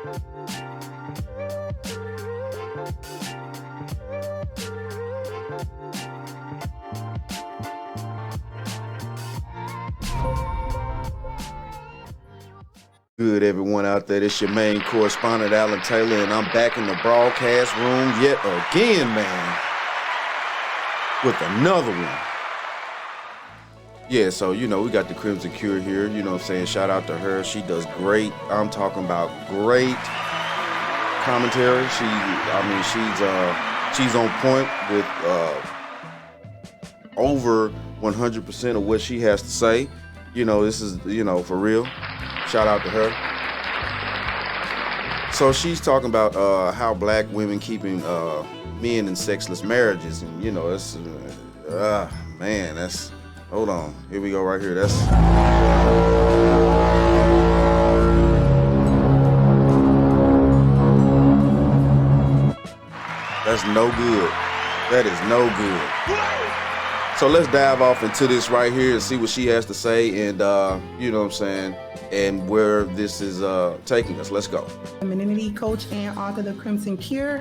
Good, everyone out there. This your main correspondent, Alan Taylor, and I'm back in the broadcast room yet again, man, with another one. Yeah, so, we got the Crimson Cure here, you know what I'm saying? Shout out to her. She does great. I'm talking about great commentary. She's on point with over 100% of what she has to say. This is, for real. Shout out to her. So she's talking about how black women keeping men in sexless marriages, and it's man, that's, hold on, here we go right here. That's no good. That is no good. So let's dive off into this right here and see what she has to say, and you know what I'm saying, and where this is taking us. Let's go. Femininity coach and author of The Crimson Cure,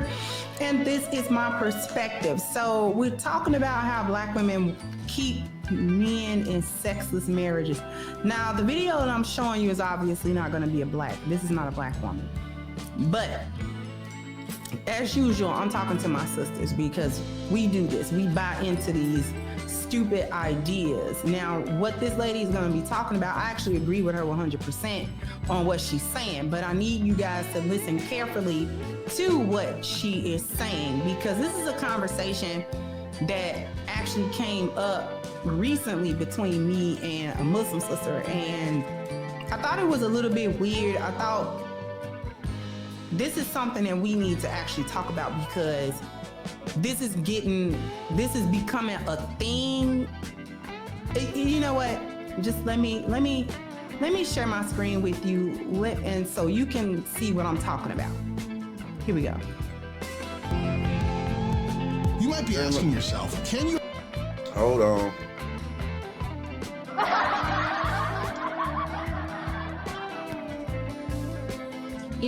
and this is my perspective. So we're talking about how black women keep men in sexless marriages. Now, the video that I'm showing you is obviously not going to be this is not a black woman. But as usual, I'm talking to my sisters because we do this. We buy into these stupid ideas. Now, what this lady is going to be talking about, I actually agree with her 100% on what she's saying, but I need you guys to listen carefully to what she is saying, because this is a conversation that actually came up recently between me and a Muslim sister, and I thought it was a little bit weird. I thought this is something that we need to actually talk about, because this is becoming a thing. You know what? Just let me share my screen with you, and so you can see what I'm talking about. Here we go. You might be asking yourself, can you? Hold on.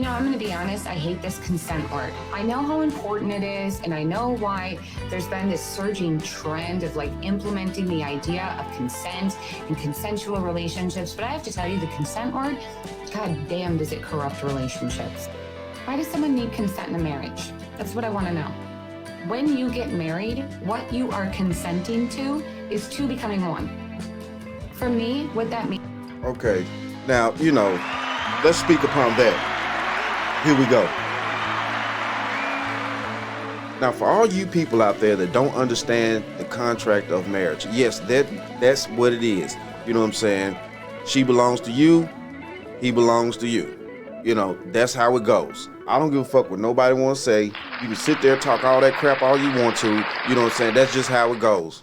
I'm going to be honest, I hate this consent word. I know how important it is, and I know why there's been this surging trend of implementing the idea of consent and consensual relationships, but I have to tell you, the consent word, god damn, does it corrupt relationships. Why does someone need consent in a marriage? That's what I want to know. When you get married, what you are consenting to is two becoming one. For me, what that means. Okay, now, let's speak upon that. Here we go. Now, for all you people out there that don't understand the contract of marriage, yes, that's what it is. You know what I'm saying? She belongs to you, he belongs to you. That's how it goes. I don't give a fuck what nobody want to say. You can sit there and talk all that crap all you want to. You know what I'm saying? That's just how it goes.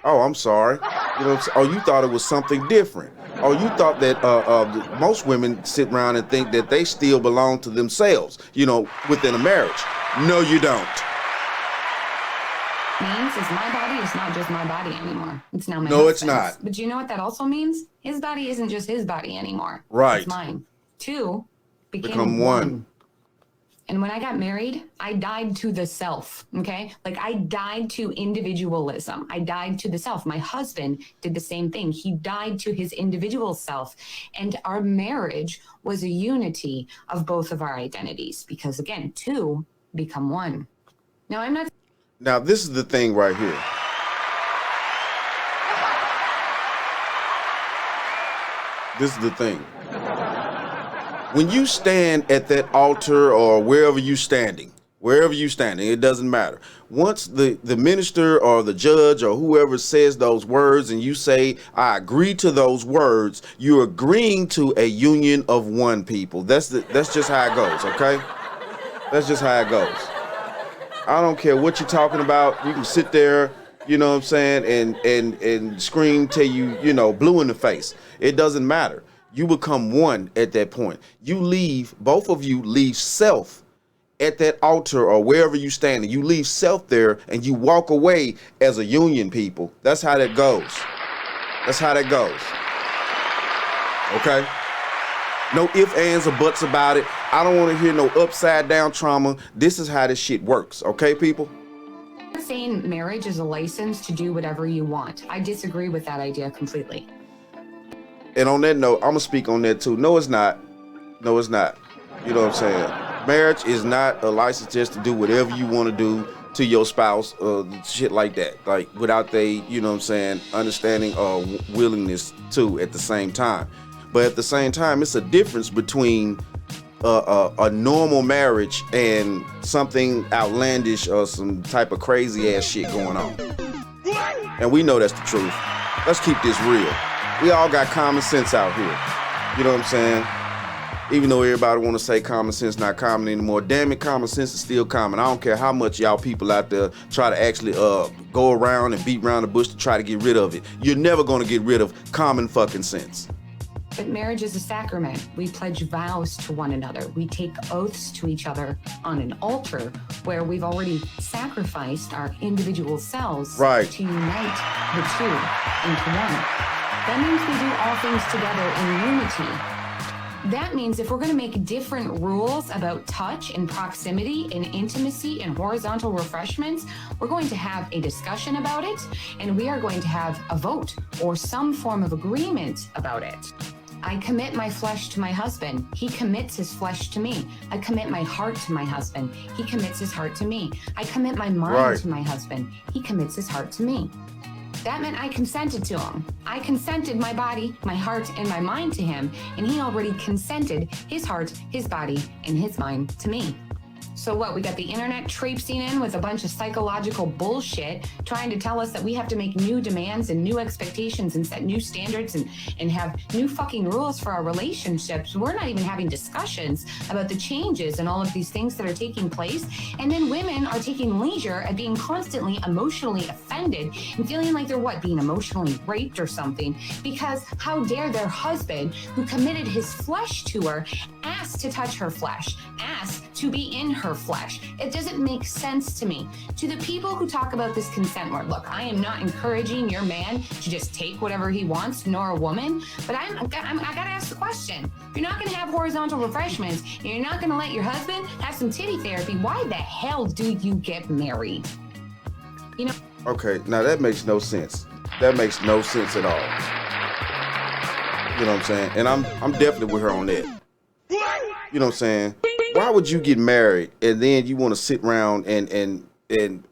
Oh, I'm sorry. Oh, you thought it was something different. Oh, you thought that most women sit around and think that they still belong to themselves, within a marriage. No, you don't. Means is my body is not just my body anymore. It's now my No, husband's. it's not. But you know what that also means? His body isn't just his body anymore. Right. It's mine. Two become one. And when I got married, I died to the self, okay? I died to individualism. I died to the self. My husband did the same thing. He died to his individual self. And our marriage was a unity of both of our identities, because again, two become one. Now, I'm not. Now, this is the thing right here. This is the thing. When you stand at that altar or wherever you're standing, it doesn't matter. Once the minister or the judge or whoever says those words and you say, I agree to those words, you're agreeing to a union of one people. That's just how it goes, okay? That's just how it goes. I don't care what you're talking about. You can sit there, you know what I'm saying, and scream till you blue in the face. It doesn't matter. You become one at that point. Both of you leave self at that altar or wherever you stand. You leave self there and you walk away as a union, people. That's how that goes. Okay? No ifs, ands, or buts about it. I don't want to hear no upside down trauma. This is how this shit works, okay, people? I'm not saying marriage is a license to do whatever you want. I disagree with that idea completely. And on that note, I'm gonna speak on that too. No, it's not. No, it's not. You know what I'm saying? Marriage is not a license just to do whatever you want to do to your spouse, shit like that. Like without they, you know what I'm saying, understanding or willingness to at the same time. But at the same time, it's a difference between a normal marriage and something outlandish or some type of crazy ass shit going on. And we know that's the truth. Let's keep this real. We all got common sense out here. You know what I'm saying? Even though everybody want to say common sense not common anymore, damn it, common sense is still common. I don't care how much y'all people out there try to actually go around and beat around the bush to try to get rid of it. You're never going to get rid of common fucking sense. But marriage is a sacrament. We pledge vows to one another. We take oaths to each other on an altar where we've already sacrificed our individual selves to unite the two into one. That means we do all things together in unity. That means if we're going to make different rules about touch and proximity and intimacy and horizontal refreshments, we're going to have a discussion about it, and we are going to have a vote or some form of agreement about it. I commit my flesh to my husband. He commits his flesh to me. I commit my heart to my husband. He commits his heart to me. I commit my mind to my husband. He commits his heart to me. That meant I consented to him. I consented my body, my heart, and my mind to him, and he already consented his heart, his body, and his mind to me. So what, we got the internet traipsing in with a bunch of psychological bullshit, trying to tell us that we have to make new demands and new expectations and set new standards and have new fucking rules for our relationships. We're not even having discussions about the changes and all of these things that are taking place. And then women are taking leisure at being constantly emotionally offended and feeling like they're being emotionally raped or something, because how dare their husband, who committed his flesh to her, ask to touch her flesh, ask to be in her flesh. It doesn't make sense to me. To the people who talk about this consent word, look, I am not encouraging your man to just take whatever he wants, nor a woman, but I gotta ask the question. If you're not gonna have horizontal refreshments, and you're not gonna let your husband have some titty therapy, why the hell do you get married? You know? Okay, now that makes no sense. That makes no sense at all. You know what I'm saying? And I'm definitely with her on that. You know what I'm saying? Why would you get married and then you want to sit around and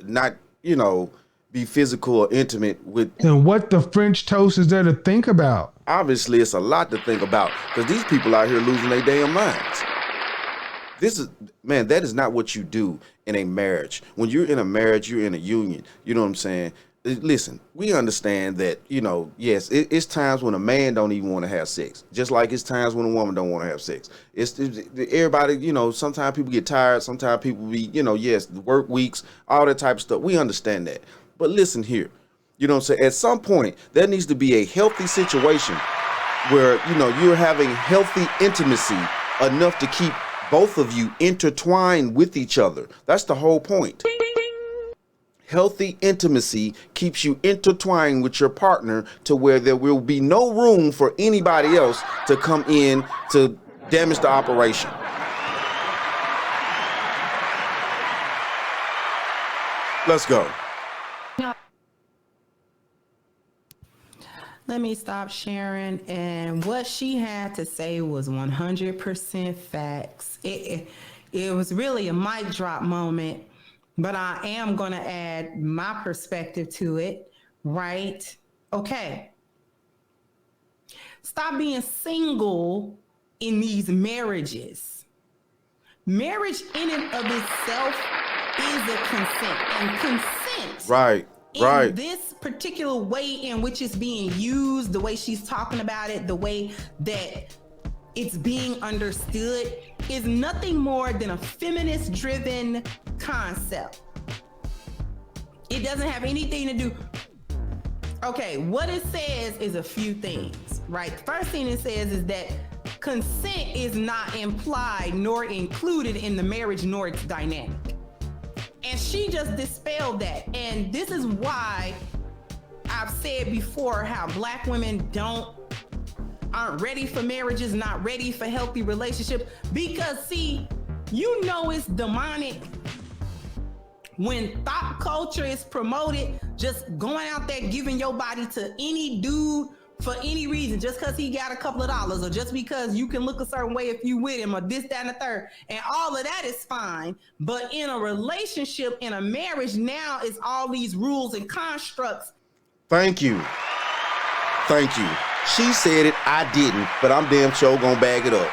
not, you know, be physical or intimate with? And what the French toast is there to think about? Obviously, it's a lot to think about, because these people out here losing their damn minds. That is not what you do in a marriage. When you're in a marriage, you're in a union. You know what I'm saying? Listen, we understand that, you know, yes, it's times when a man don't even want to have sex, just like it's times when a woman don't want to have sex. It's everybody, you know, sometimes people get tired, sometimes people be, you know, yes, work weeks, all that type of stuff. We understand that. But listen here, you know what I'm saying? At some point, there needs to be a healthy situation where, you know, you're having healthy intimacy enough to keep both of you intertwined with each other. That's the whole point. Healthy intimacy keeps you intertwined with your partner to where there will be no room for anybody else to come in to damage the operation. Let's go. Let me stop sharing. And what she had to say was 100% facts. It was really a mic drop moment. But I am going to add my perspective to it, right? Okay. Stop being single in these marriages. Marriage in and of itself is a consent. And consent. Right. This particular way in which it's being used, the way she's talking about it, the way that it's being understood, is nothing more than a feminist-driven concept. It doesn't have anything to do. Okay, what it says is a few things, right? The first thing it says is that consent is not implied nor included in the marriage nor its dynamic. And she just dispelled that. And this is why I've said before how Black women don't aren't ready for marriages, not ready for healthy relationships. Because see, you know it's demonic when thought culture is promoted, just going out there giving your body to any dude for any reason, just because he got a couple of dollars, or just because you can look a certain way if you with him, or this, that, and the third. And all of that is fine. But in a relationship, in a marriage, now it's all these rules and constructs. Thank you. Thank you. She said it, I didn't, but I'm damn sure gonna bag it up.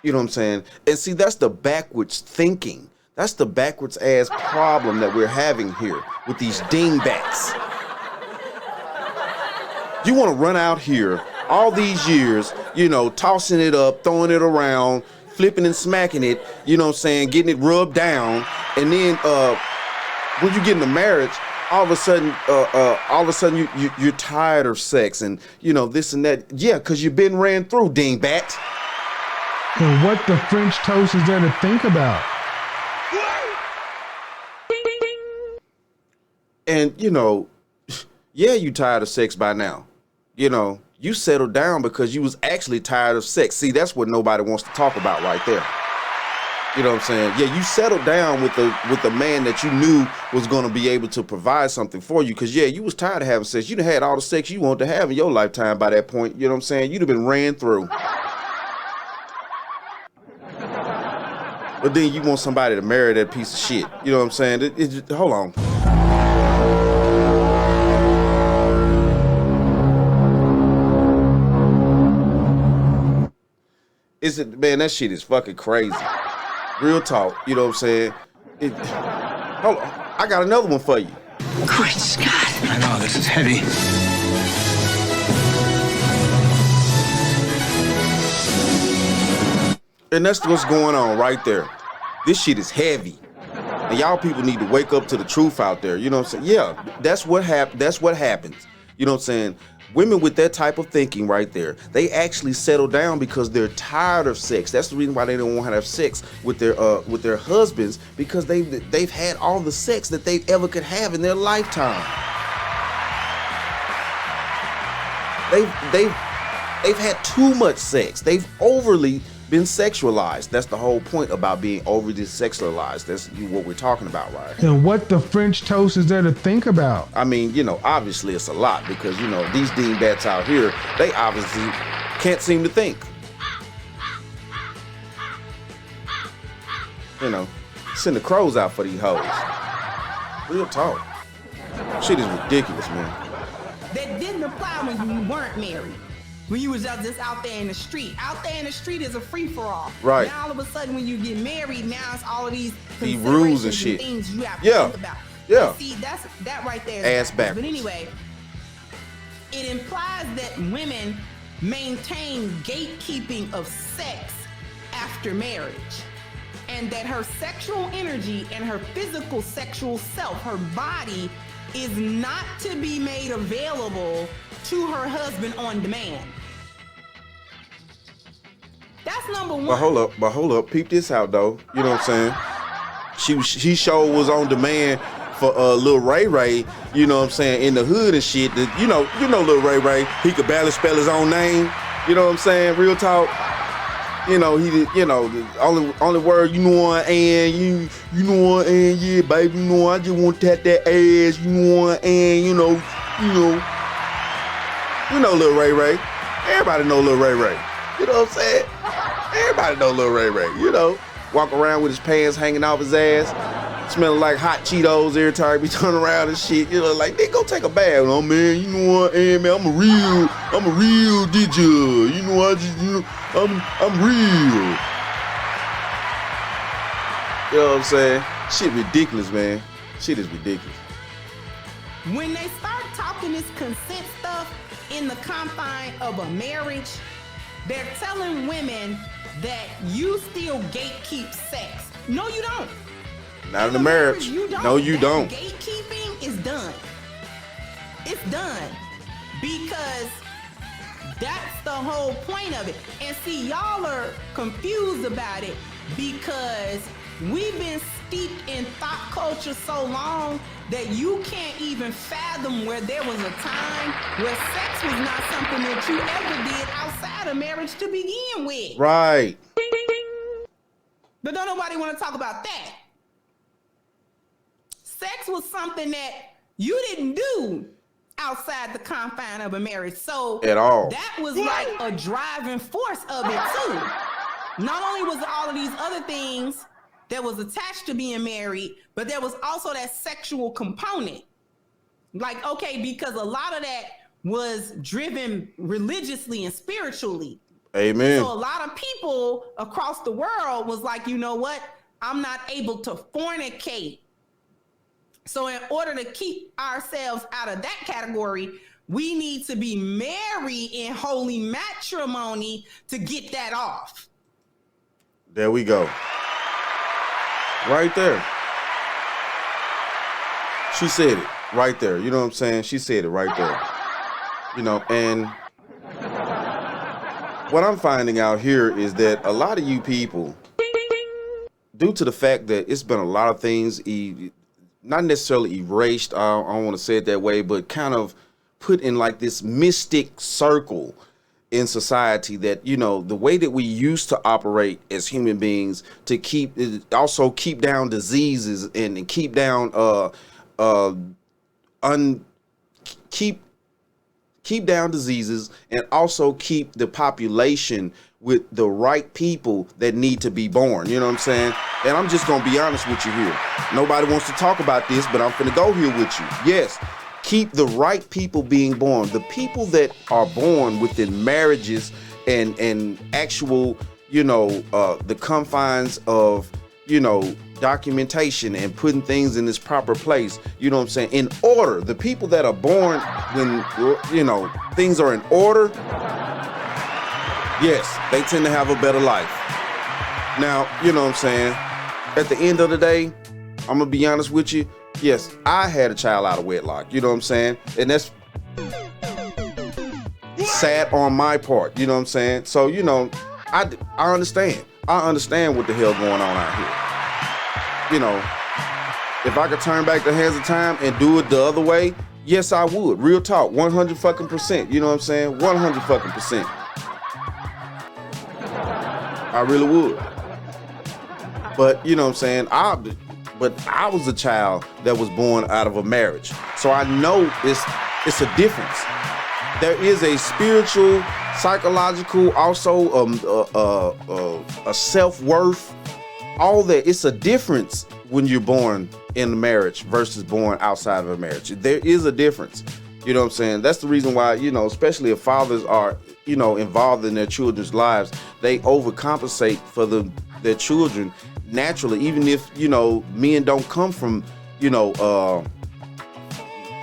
You know what I'm saying? And see, that's the backwards thinking. That's the backwards ass problem that we're having here with these dingbats. You want to run out here all these years, you know, tossing it up, throwing it around, flipping and smacking it, you know what I'm saying, getting it rubbed down, and then when you get into marriage, all of a sudden you're tired of sex and, you know, this and that. Yeah, because you've been ran through, dingbat. And what the French toast is there to think about? And, you know, yeah, you tired of sex by now. You know, you settled down because you was actually tired of sex. See, that's what nobody wants to talk about right there. You know what I'm saying? Yeah, you settled down with the man that you knew was going to be able to provide something for you. Because, yeah, you was tired of having sex. You done had all the sex you wanted to have in your lifetime by that point. You know what I'm saying? You'd have been ran through. But then you want somebody to marry that piece of shit. You know what I'm saying? Hold on. Man, that shit is fucking crazy. Real talk, you know what I'm saying? Hold on, I got another one for you. Great Scott. I know, this is heavy. And that's what's going on right there. This shit is heavy. And y'all people need to wake up to the truth out there. You know what I'm saying? Yeah, that's what happens. You know what I'm saying? Women with that type of thinking right there, they actually settle down because they're tired of sex. That's the reason why they don't want to have sex with their husbands, because they've had all the sex that they ever could have in their lifetime. They've had too much sex. They've overly been sexualized. That's the whole point about being overly sexualized. That's what we're talking about, right? And what the French toast is there to think about? I mean, you know, obviously it's a lot, because, you know, these dingbats out here, they obviously can't seem to think. You know, send the crows out for these hoes. Real talk. Shit is ridiculous, man. That didn't apply when you weren't married. When you was just out there in the street. Out there in the street is a free-for-all. Right. Now all of a sudden when you get married, now it's all of these rules and shit. Things you have to think about. Yeah. See, that right there Ass is backwards. But anyway, it implies that women maintain gatekeeping of sex after marriage, and that her sexual energy and her physical sexual self, her body, is not to be made available to her husband on demand. That's number one. But hold up. Peep this out, though. You know what I'm saying? She sure was on demand for Lil Ray Ray, you know what I'm saying, in the hood and shit. You know Lil Ray Ray, he could barely spell his own name. You know what I'm saying? Real talk. You know, he did, you know, the only word, you know what, and you know what, and yeah, baby, you know, I just want to tap that ass, you know what, and you know Lil Ray Ray. Everybody know Lil Ray Ray. You know what I'm saying? Everybody know Lil Ray Ray. You know, walk around with his pants hanging off his ass, smelling like hot Cheetos every time he turn around and shit. You know, like, they go take a bath. Oh man, you know what, and man, I'm a real DJ. You know, I'm real. You know what I'm saying? Shit ridiculous, man. Shit is ridiculous. When they start talking this consent stuff in the confine of a marriage, they're telling women that you still gatekeep sex. No, you don't. Not in a marriage. You don't. No, you don't. Gatekeeping is done. It's done. Because that's the whole point of it. And see, y'all are confused about it because we've been steeped in thought culture so long that you can't even fathom where there was a time where sex was not something that you ever did outside of marriage to begin with. Right. But don't nobody want to talk about that. Sex was something that you didn't do outside the confine of a marriage. So at all. That was like a driving force of it too. Not only was all of these other things that was attached to being married, but there was also that sexual component. Like, okay, because a lot of that was driven religiously and spiritually. Amen. So a lot of people across the world was like, you know what? I'm not able to fornicate. So in order to keep ourselves out of that category, we need to be married in holy matrimony to get that off. There we go. Right there. She said it right there. You know what I'm saying? She said it right there. You know, and what I'm finding out here is that a lot of you people, due to the fact that it's been a lot of things, not necessarily erased, I don't want to say it that way, but kind of put in like this mystic circle in society that, you know, the way that we used to operate as human beings to keep down diseases and keep down keep down diseases and also keep the population with the right people that need to be born. You know what I'm saying? And I'm just gonna be honest with you here. Nobody wants to talk about this, but I'm finna go here with you. Yes, keep the right people being born. The people that are born within marriages and actual, you know, the confines of, you know, documentation and putting things in its proper place. You know what I'm saying? In order. The people that are born when, you know, things are in order, yes, they tend to have a better life. Now, you know what I'm saying? At the end of the day, I'm gonna be honest with you. Yes, I had a child out of wedlock. You know what I'm saying? And that's sad on my part. You know what I'm saying? So, you know, I understand. I understand what the hell going on out here. You know, if I could turn back the hands of time and do it the other way, yes, I would. Real talk, 100%. You know what I'm saying? 100%. I really would. But you know what I'm saying? I was a child that was born out of a marriage. So I know it's a difference. There is a spiritual, psychological, also a self-worth, all that. It's a difference when you're born in a marriage versus born outside of a marriage. There is a difference. You know what I'm saying? That's the reason why, you know, especially if fathers are, you know, involved in their children's lives, they overcompensate for their children naturally, even if, you know, men don't come from, you know,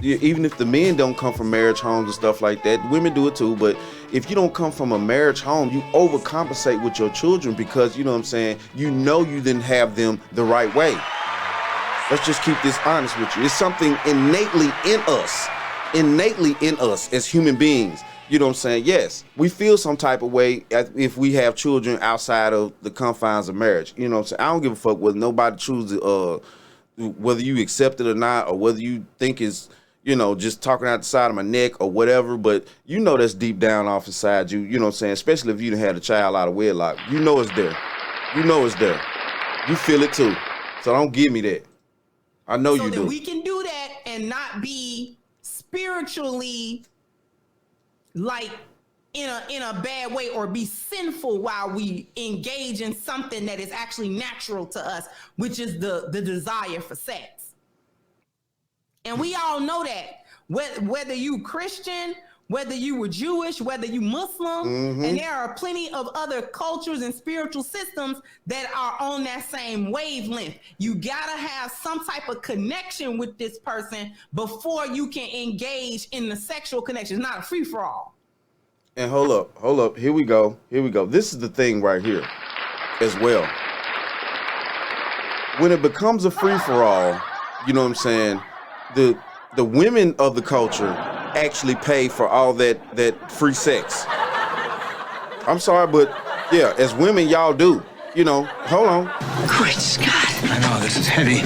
even if the men don't come from marriage homes and stuff like that, women do it too. But if you don't come from a marriage home, you overcompensate with your children because, you know what I'm saying, you know you didn't have them the right way. Let's just keep this honest with you. It's something innately in us as human beings. You know what I'm saying? Yes, we feel some type of way if we have children outside of the confines of marriage. You know what I'm saying? I don't give a fuck whether nobody chooses, whether you accept it or not, or whether you think it's, you know, just talking out the side of my neck or whatever, but you know that's deep down off inside you, you know what I'm saying? Especially if you done had a child out of wedlock. You know it's there. You know it's there. You feel it too. So don't give me that. I know you do. So that we can do that and not be spiritually like in a bad way or be sinful while we engage in something that is actually natural to us, which is the desire for sex. And we all know that, whether you Christian, whether you were Jewish, whether you Muslim, and there are plenty of other cultures and spiritual systems that are on that same wavelength. You gotta have some type of connection with this person before you can engage in the sexual connection. It's not a free-for-all. And hold up. Here we go. This is the thing right here as well. When it becomes a free-for-all, you know what I'm saying, the women of the culture actually pay for all that free sex. I'm sorry, but yeah, as women, y'all do. You know, hold on. Great Scott. I know, this is heavy.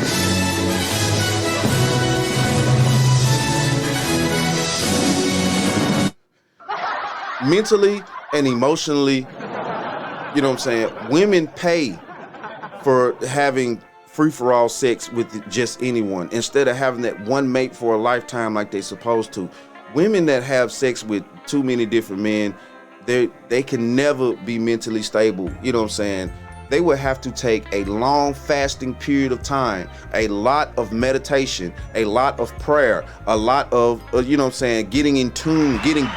Mentally and emotionally, you know what I'm saying? Women pay for having free-for-all sex with just anyone instead of having that one mate for a lifetime like they're supposed to. Women that have sex with too many different men, they can never be mentally stable. You know what I'm saying? They would have to take a long fasting period of time, a lot of meditation, a lot of prayer, a lot of, you know what I'm saying, getting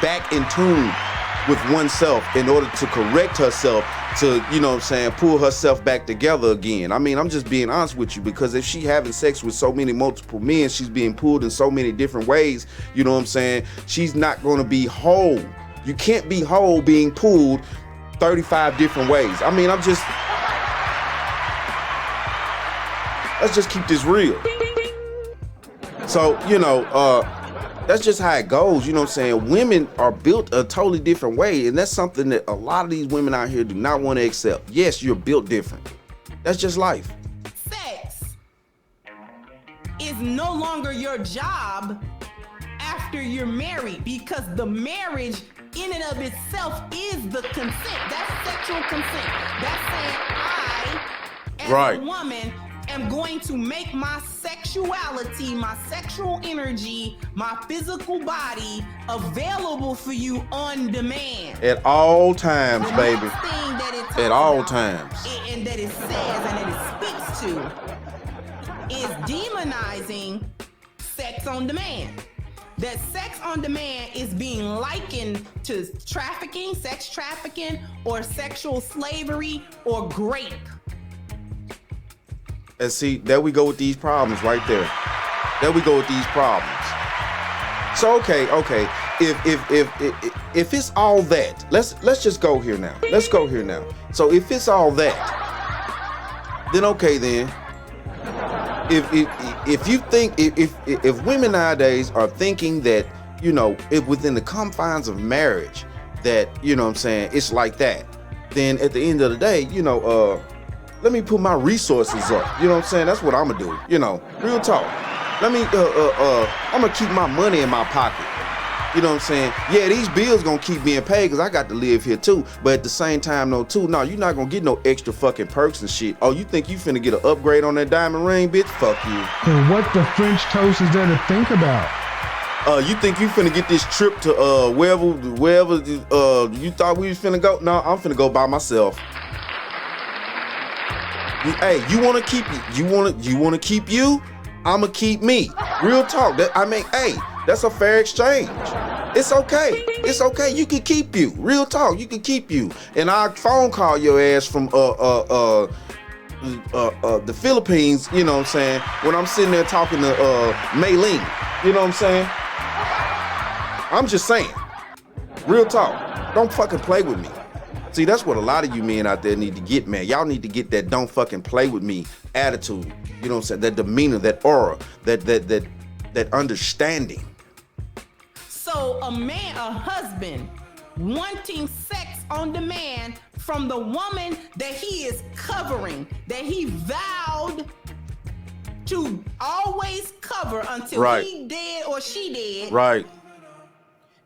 back in tune with oneself in order to correct herself, to, you know what I'm saying, pull herself back together again. I mean, I'm just being honest with you, because if she having sex with so many multiple men, she's being pulled in so many different ways, you know what I'm saying, she's not going to be whole. You can't be whole being pulled 35 different ways. I mean, let's just keep this real. So, you know, that's just how it goes. You know what I'm saying? Women are built a totally different way, and that's something that a lot of these women out here do not want to accept. Yes, you're built different. That's just life. Sex is no longer your job after you're married, because the marriage in and of itself is the consent. That's sexual consent. That's saying I, as a woman, am going to make my sexuality, my sexual energy, my physical body available for you on demand. At all times, baby. Thing that it talks at all about, times. And that it says and that it speaks to is demonizing sex on demand. That sex on demand is being likened to trafficking, sex trafficking, or sexual slavery, or rape. And see, there we go with these problems right there. There we go with these problems. So okay. If it's all that, let's just go here now. Let's go here now. So if it's all that, then okay then. If you think if women nowadays are thinking that, you know, if within the confines of marriage that, you know what I'm saying, it's like that, then at the end of the day, you know, let me put my resources up. You know what I'm saying? That's what I'm gonna do. You know, real talk. Let me I'm gonna keep my money in my pocket. You know what I'm saying? Yeah, these bills gonna keep being paid because I got to live here too. But at the same time, no, you're not gonna get no extra fucking perks and shit. Oh, you think you finna get an upgrade on that diamond ring, bitch? Fuck you. And what the French toast is there to think about? You think you finna get this trip to wherever you thought we was finna go? No, I'm finna go by myself. Hey, you wanna keep you? I'ma keep me. Real talk. Hey, that's a fair exchange. It's okay. It's okay. You can keep you. Real talk. You can keep you. And I'll phone call your ass from the Philippines, you know what I'm saying, when I'm sitting there talking to Maylene. You know what I'm saying? I'm just saying. Real talk. Don't fucking play with me. See, that's what a lot of you men out there need to get, man. Y'all need to get that don't fucking play with me attitude. You know what I'm saying? That demeanor, that aura, that understanding. So a husband wanting sex on demand from the woman that he is covering, that he vowed to always cover until he dead or she dead. Right.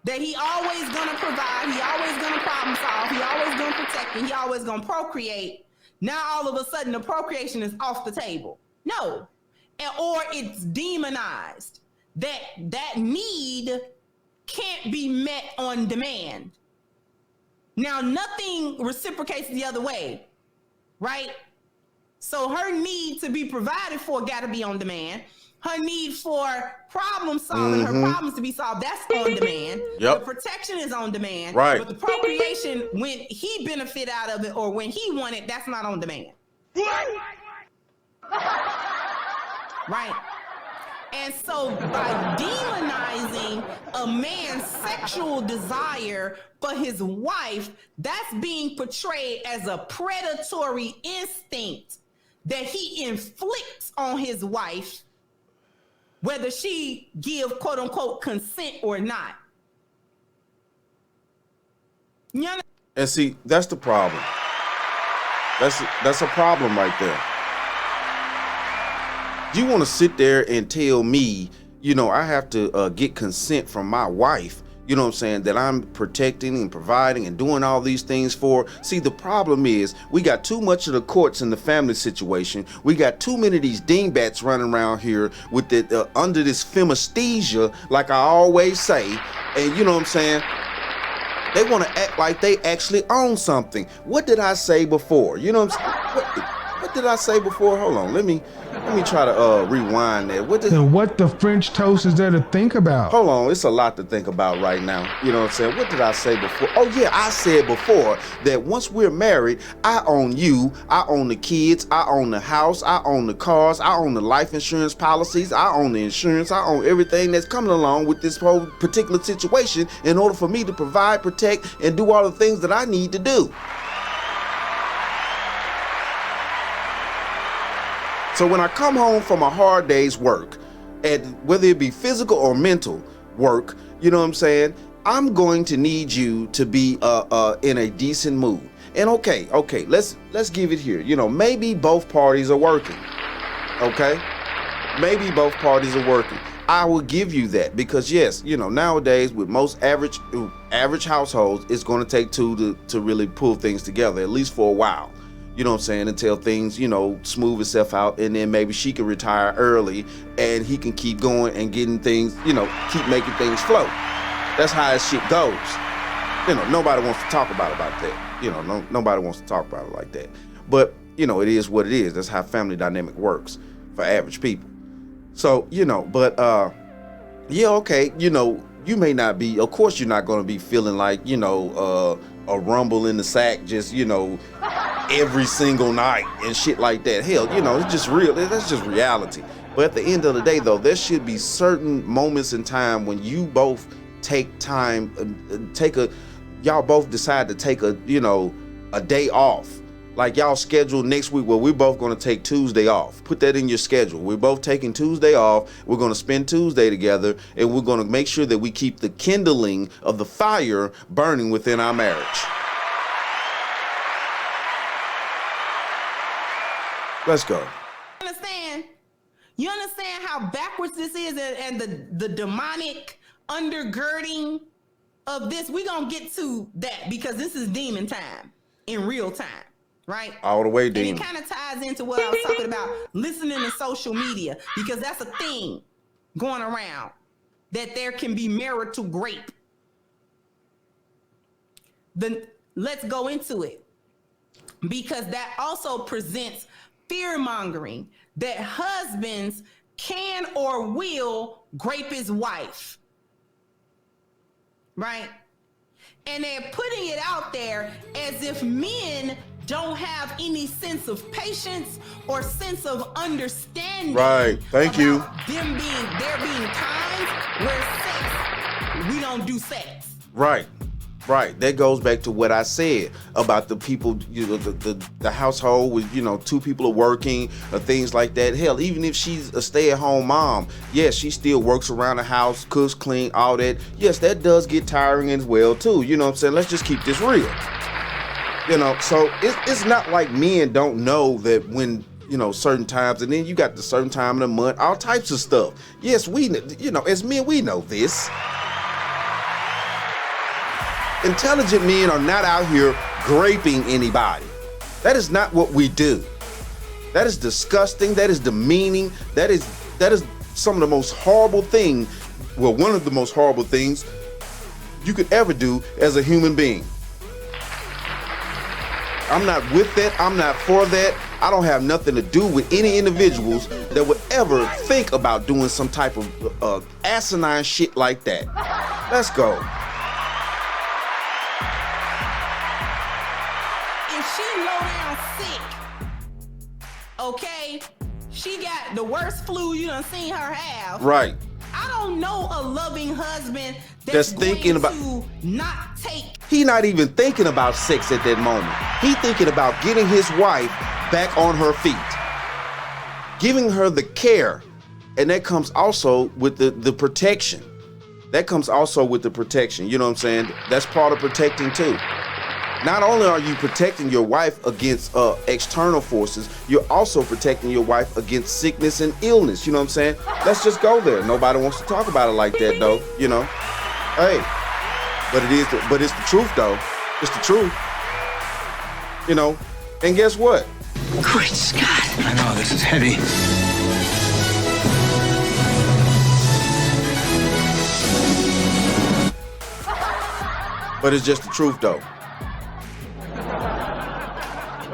That he always gonna provide, he always gonna problem solve, he always gonna protect, and he always gonna procreate. Now all of a sudden the procreation is off the table. No. Or it's demonized. That need can't be met on demand. Now nothing reciprocates the other way, right? So her need to be provided for gotta be on demand. Her need for problem solving, her problems to be solved, that's on demand. Yep. The protection is on demand. Right. But the procreation, when he benefit out of it or when he want it, that's not on demand. Right. And so by demonizing a man's sexual desire for his wife, that's being portrayed as a predatory instinct that he inflicts on his wife, whether she give quote unquote consent or not. You know? And see, that's the problem. That's a problem right there. You want to sit there and tell me, I have to get consent from my wife, you know what I'm saying, that I'm protecting and providing and doing all these things for. See, the problem is we got too much of the courts in the family situation. We got too many of these dingbats running around here with the under this femisthesia, like I always say, and you know what I'm saying? They want to act like they actually own something. What did I say before? You know what I'm saying? What did I say before? Hold on, let me try to rewind that. And what the French toast is there to think about? Hold on, it's a lot to think about right now. You know what I'm saying? What did I say before? Oh yeah, I said before that once we're married, I own you, I own the kids, I own the house, I own the cars, I own the life insurance policies, I own the insurance, I own everything that's coming along with this whole particular situation in order for me to provide, protect, and do all the things that I need to do. So when I come home from a hard day's work, and whether it be physical or mental work, you know what I'm saying, I'm going to need you to be in a decent mood. And okay, let's give it here. Maybe both parties are working. Okay? Maybe both parties are working. I will give you that because yes, nowadays with most average households, it's going to take two to really pull things together, at least for a while. You know what I'm saying? Until things, smooth itself out, and then maybe she can retire early and he can keep going and getting things, keep making things flow. That's how this shit goes. Nobody wants to talk about that. Nobody wants to talk about it like that. But, it is what it is. That's how family dynamic works for average people. So, yeah, okay, you may not be, of course you're not going to be feeling like, a rumble in the sack, just, every single night and shit like that. Hell, it's just real. That's just reality. But at the end of the day, though, there should be certain moments in time when you both take time, y'all both decide to take a day off. Like y'all schedule next week, well, we're both going to take Tuesday off. Put that in your schedule. We're both taking Tuesday off. We're going to spend Tuesday together, and we're going to make sure that we keep the kindling of the fire burning within our marriage. Let's go. You understand how backwards this is and the demonic undergirding of this? We're going to get to that because this is demon time in real time. Right? All the way, demon. And it kind of ties into what I was talking about, listening to social media, because that's a thing going around, that there can be marital rape. Then let's go into it, because that also presents fear mongering that husbands can or will grape his wife. Right? And they're putting it out there as if men don't have any sense of patience or sense of understanding. Right. Thank you. There being times where we don't do sex. Right. That goes back to what I said about the people, the household with, two people are working or things like that. Hell, even if she's a stay-at-home mom, yes, she still works around the house, cooks, clean, all that. Yes, that does get tiring as well, too. You know what I'm saying? Let's just keep this real. So it's not like men don't know that when, certain times, and then you got the certain time of the month, all types of stuff. Yes, we, as men, we know this. Intelligent men are not out here graping anybody. That is not what we do. That is disgusting. That is demeaning. That is some of the most horrible thing. Well, one of the most horrible things you could ever do as a human being. I'm not with that. I'm not for that. I don't have nothing to do with any individuals that would ever think about doing some type of asinine shit like that. Let's go. If she low down sick, okay, she got the worst flu you done seen her have. Right. I don't know a loving husband that's thinking about to not take. He not even thinking about sex at that moment. He thinking about getting his wife back on her feet, giving her the care, and that comes also with the protection. That comes also with the protection. You know what I'm saying? That's part of protecting too. Not only are you protecting your wife against external forces, you're also protecting your wife against sickness and illness. You know what I'm saying? Let's just go there. Nobody wants to talk about it like that, though. You know, hey, but it's the truth, though. It's the truth. You know, and guess what? Great Scott. I know, this is heavy. But it's just the truth, though.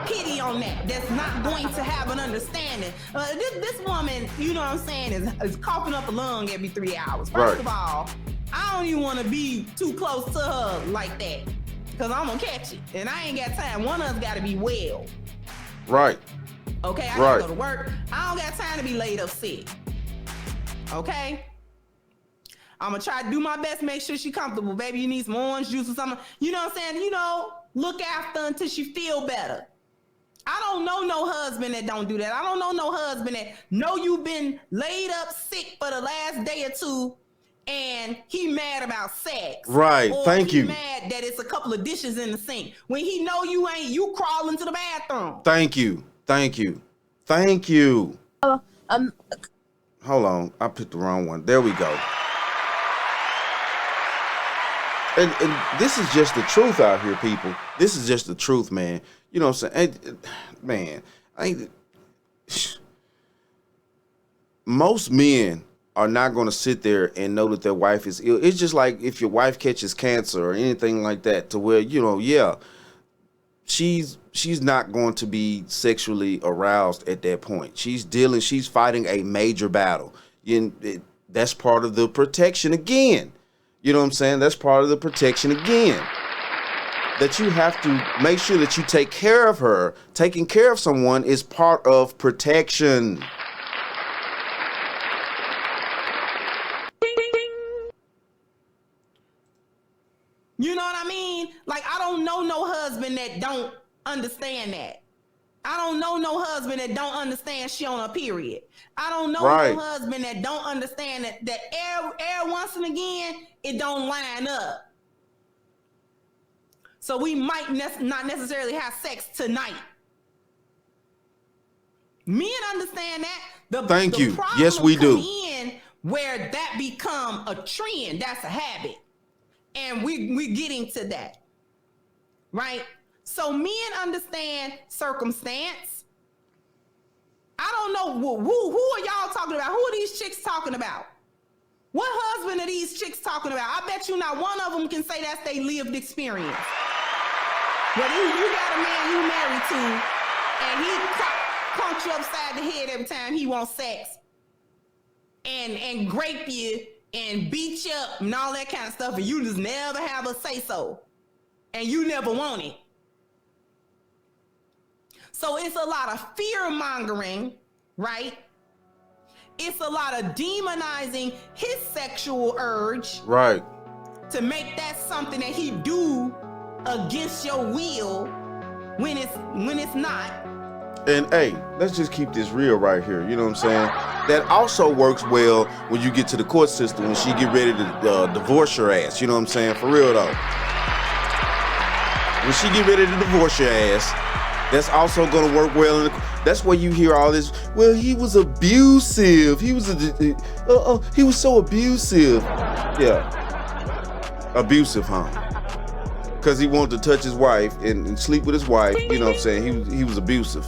Pity on that. That's not going to have an understanding. This woman, you know what I'm saying, is coughing up a lung every 3 hours. First of all, I don't even want to be too close to her like that, because I'm going to catch it. And I ain't got time. One of us got to be well. Right. Okay, I gotta go to work. I don't got time to be laid up sick. Okay? I'm gonna try to do my best, make sure she's comfortable. Baby, you need some orange juice or something. You know what I'm saying? You know, look after her until she feel better. I don't know no husband that don't do that. I don't know no husband that know you've been laid up sick for the last day or two and he mad about sex. Right, or thank you. Mad that it's a couple of dishes in the sink. When he know you ain't, you crawl into the bathroom. Thank you. Thank you. Thank you. Hold on. I picked the wrong one. There we go. And this is just the truth out here, people. This is just the truth, man. You know what I'm saying? Man, most men are not going to sit there and know that their wife is ill. It's just like if your wife catches cancer or anything like that, to where, you know, yeah, she's not going to be sexually aroused at that point. She's fighting a major battle. That's part of the protection again. You know what I'm saying? That's part of the protection again. That you have to make sure that you take care of her. Taking care of someone is part of protection. You know what I mean? Like, I don't know no husband that don't understand that. I don't know no husband that don't understand she on a period. I don't know no husband that don't understand that every once and again, it don't line up. So we might not necessarily have sex tonight. Men understand that. Thank you. Yes, we do. In where that become a trend, that's a habit. And we're getting to that, right? So men understand circumstance. I don't know who are y'all talking about? Who are these chicks talking about? What husband are these chicks talking about? I bet you not one of them can say that's their lived experience. But you got a man you married to, and he punch you upside the head every time he wants sex, and grape you and beat you up and all that kind of stuff, and you just never have a say so, and you never want it. So it's a lot of fear mongering, right? It's a lot of demonizing his sexual urge, right, to make that something that he do against your will when it's not. And hey, let's just keep this real right here. You know what I'm saying? That also works well when you get to the court system, when she get ready to divorce your ass. You know what I'm saying? For real though. When she get ready to divorce your ass, that's also going to work well. That's where you hear all this. Well, he was abusive. He was so abusive. Yeah, abusive, huh? Because he wanted to touch his wife and sleep with his wife. You know what I'm saying? He was abusive.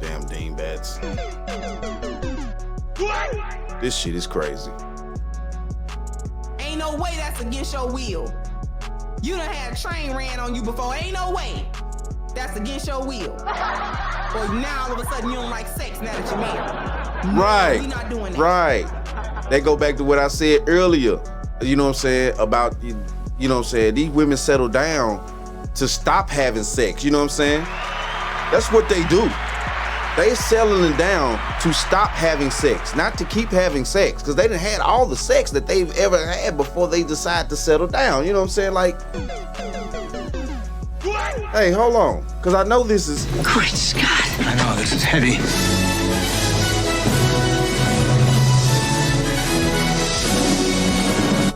Damn dingbats. This shit is crazy. Ain't no way that's against your will. You done had a train ran on you before. Ain't no way that's against your will. Or now all of a sudden you don't like sex now that you're married. Right. We not doing that. Right. That go back to what I said earlier. You know what I'm saying? About, you know what I'm saying? These women settle down to stop having sex. You know what I'm saying? That's what they do. They settling down to stop having sex, not to keep having sex, because they done had all the sex that they've ever had before they decide to settle down. You know what I'm saying? Like, hey, hold on, because I know this is... Great Scott. I know, this is heavy.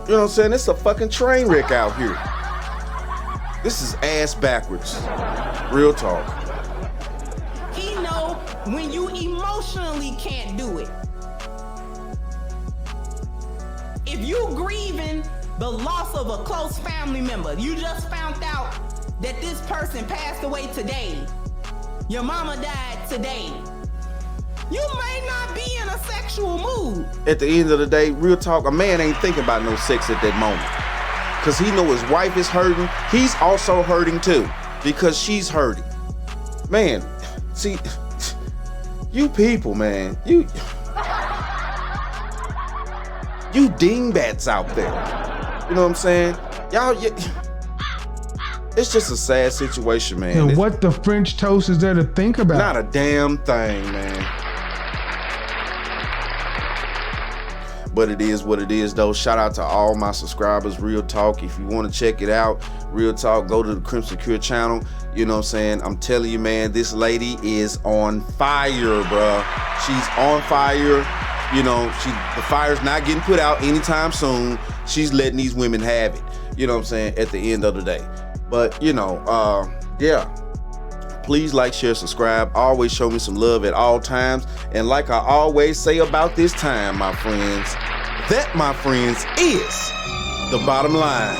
You know what I'm saying? It's a fucking train wreck out here. This is ass backwards. Real talk. He know when you emotionally can't do it. If you grieving the loss of a close family member, you just found out that this person passed away today. Your mama died today. You may not be in a sexual mood. At the end of the day, real talk, a man ain't thinking about no sex at that moment. Cause he know his wife is hurting. He's also hurting too, because she's hurting. Man, see, you people, man, you dingbats out there. You know what I'm saying? Y'all, it's just a sad situation, man. And what the French toast is there to think about? Not a damn thing, man. But it is what it is, though. Shout out to all my subscribers. Real talk. If you want to check it out, real talk, go to the Crimson Cure channel. You know what I'm saying? I'm telling you, man, this lady is on fire, bruh. She's on fire. You know, the fire's not getting put out anytime soon. She's letting these women have it. You know what I'm saying? At the end of the day. But, you know, yeah. Please like, share, subscribe. Always show me some love at all times. And like I always say about this time, my friends, that, my friends, is the bottom line.